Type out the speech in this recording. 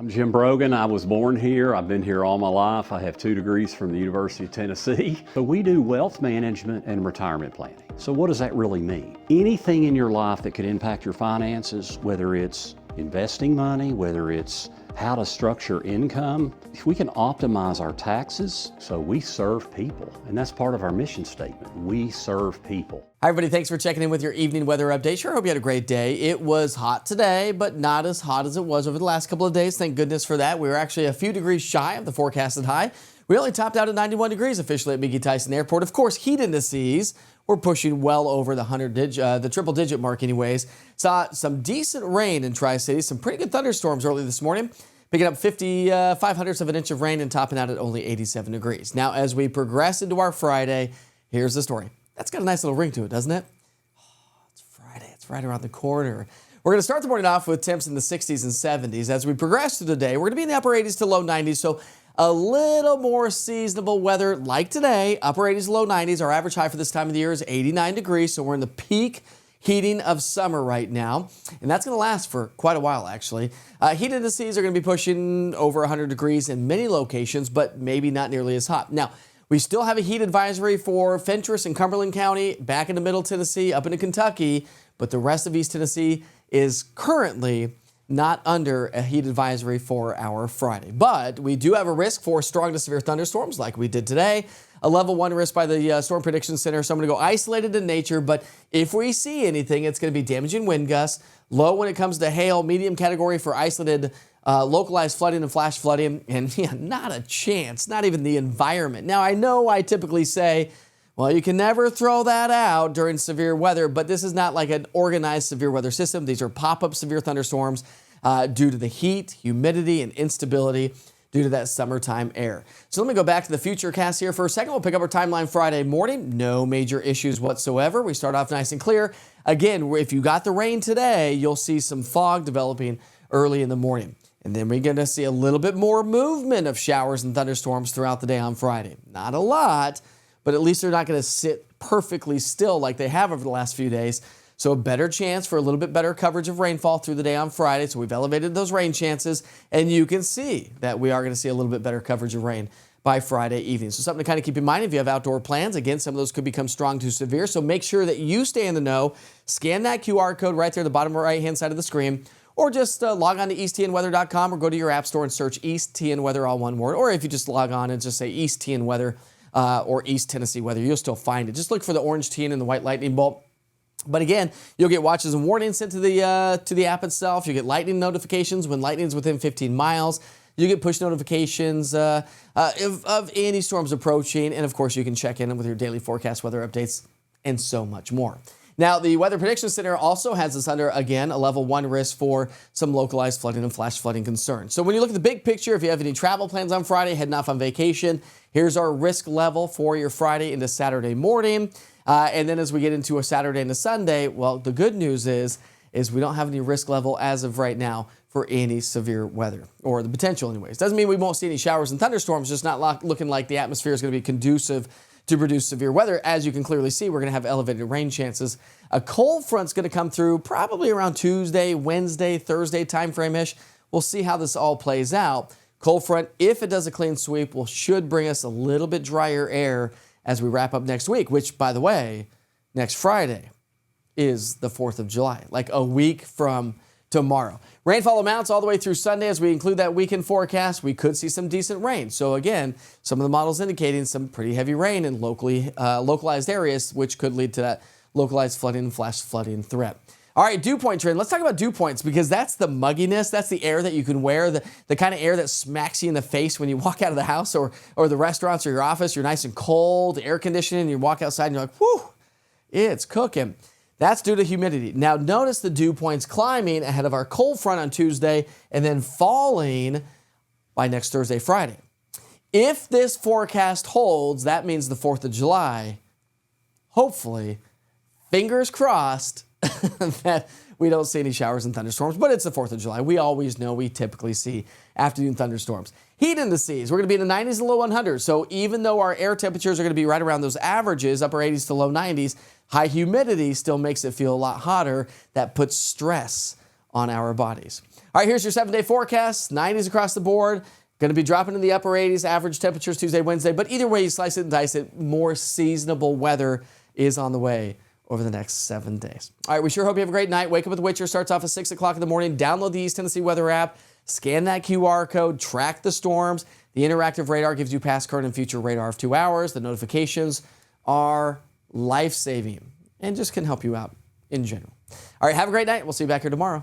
I'm Jim Brogan. I was born here. I've been here all my life. I have 2 degrees from the University of Tennessee. So we do wealth management and retirement planning. So what does that really mean? Anything in your life that could impact your finances, whether it's investing money, whether it's how to structure income, if we can optimize our taxes, so we serve people. And that's part of our mission statement. We serve people. Hi, everybody. Thanks for checking in with your evening weather update. Sure hope you had a great day. It was hot today, but not as hot as it was over the last couple of days. Thank goodness for that. We were actually a few degrees shy of the forecasted high. We only topped out at 91 degrees officially at Mickey Tyson Airport. Of course, heat indices were pushing well over the triple-digit mark anyways. Saw some decent rain in Tri-Cities, some pretty good thunderstorms early this morning, picking up 5/500ths of an inch of rain and topping out at only 87 degrees. Now, as we progress into our Friday, here's the story. That's got a nice little ring to it, doesn't it? Oh, it's Friday. It's right around the corner. We're going to start the morning off with temps in the 60s and 70s. As we progress through the day, we're going to be in the upper 80s to low 90s, so a little more seasonable weather like today. Upper 80s, low 90s. Our average high for this time of the year is 89 degrees, so we're in the peak heating of summer right now, and that's going to last for quite a while, actually. Heat indices are going to be pushing over 100 degrees in many locations, but maybe not nearly as hot. Now, we still have a heat advisory for Fentress and Cumberland County, back into Middle Tennessee, up into Kentucky, but the rest of East Tennessee is currently not under a heat advisory for our Friday. But we do have a risk for strong to severe thunderstorms like we did today. A level 1 risk by the Storm Prediction Center, so I'm going to go isolated in nature, but if we see anything, it's going to be damaging wind gusts. Low when it comes to hail, medium category for isolated localized flooding and flash flooding, and not a chance, not even the environment. Now, I know I typically say, well, you can never throw that out during severe weather, but this is not like an organized severe weather system. These are pop-up severe thunderstorms due to the heat, humidity, and instability due to that summertime air. So let me go back to the futurecast here for a second. We'll pick up our timeline Friday morning. No major issues whatsoever. We start off nice and clear. Again, if you got the rain today, you'll see some fog developing early in the morning. And then we're going to see a little bit more movement of showers and thunderstorms throughout the day on Friday. Not a lot, but at least they're not going to sit perfectly still like they have over the last few days. So a better chance for a little bit better coverage of rainfall through the day on Friday. So we've elevated those rain chances, and you can see that we are going to see a little bit better coverage of rain by Friday evening. So something to kind of keep in mind if you have outdoor plans. Again, some of those could become strong to severe. So make sure that you stay in the know. Scan that QR code right there at the bottom right-hand side of the screen. Or just log on to easttnweather.com or go to your app store and search East TN Weather, all one word. Or if you just log on and just say East TN Weather or East Tennessee Weather, you'll still find it. Just look for the orange TN and the white lightning bolt. But again, you'll get watches and warnings sent to the app itself. You get lightning notifications when lightning's within 15 miles. You get push notifications of any storms approaching. And of course, you can check in with your daily forecast weather updates and so much more. Now, the Weather Prediction Center also has us under, again, a level 1 risk for some localized flooding and flash flooding concerns. So when you look at the big picture, if you have any travel plans on Friday, heading off on vacation, here's our risk level for your Friday into Saturday morning. And then as we get into a Saturday into Sunday, well, the good news is we don't have any risk level as of right now for any severe weather, or the potential anyways. Doesn't mean we won't see any showers and thunderstorms, just not looking like the atmosphere is going to be conducive to produce severe weather. As you can clearly see, we're going to have elevated rain chances. A cold front's going to come through probably around Tuesday, Wednesday, Thursday timeframe-ish. We'll see how this all plays out. Cold front, if it does a clean sweep, should bring us a little bit drier air as we wrap up next week, which, by the way, next Friday is the 4th of July, like a week from tomorrow. Rainfall amounts all the way through Sunday. As we include that weekend forecast, we could see some decent rain. So again, some of the models indicating some pretty heavy rain in localized areas, which could lead to that localized flooding and flash flooding threat. All right, dew point trend. Let's talk about dew points, because that's the mugginess. That's the air that you can wear, the kind of air that smacks you in the face when you walk out of the house or the restaurants or your office. You're nice and cold, air conditioning, and you walk outside and you're like, whew, it's cooking. That's due to humidity. Now notice the dew points climbing ahead of our cold front on Tuesday and then falling by next Thursday, Friday. If this forecast holds, that means the 4th of July, hopefully, fingers crossed, that we don't see any showers and thunderstorms, but it's the 4th of July. We always know we typically see afternoon thunderstorms. Heat indices, we're going to be in the 90s and low 100s. So even though our air temperatures are going to be right around those averages, upper 80s to low 90s, high humidity still makes it feel a lot hotter. That puts stress on our bodies. All right, here's your 7-day forecast. 90s across the board. Going to be dropping in the upper 80s, average temperatures Tuesday, Wednesday. But either way you slice it and dice it, more seasonable weather is on the way over the next 7 days. All right, we sure hope you have a great night. Wake Up with the Witcher starts off at 6 o'clock in the morning. Download the East Tennessee Weather app. Scan that QR code. Track the storms. The interactive radar gives you past, current, and future radar of 2 hours. The notifications are life-saving and just can help you out in general. All right, have a great night. We'll see you back here tomorrow.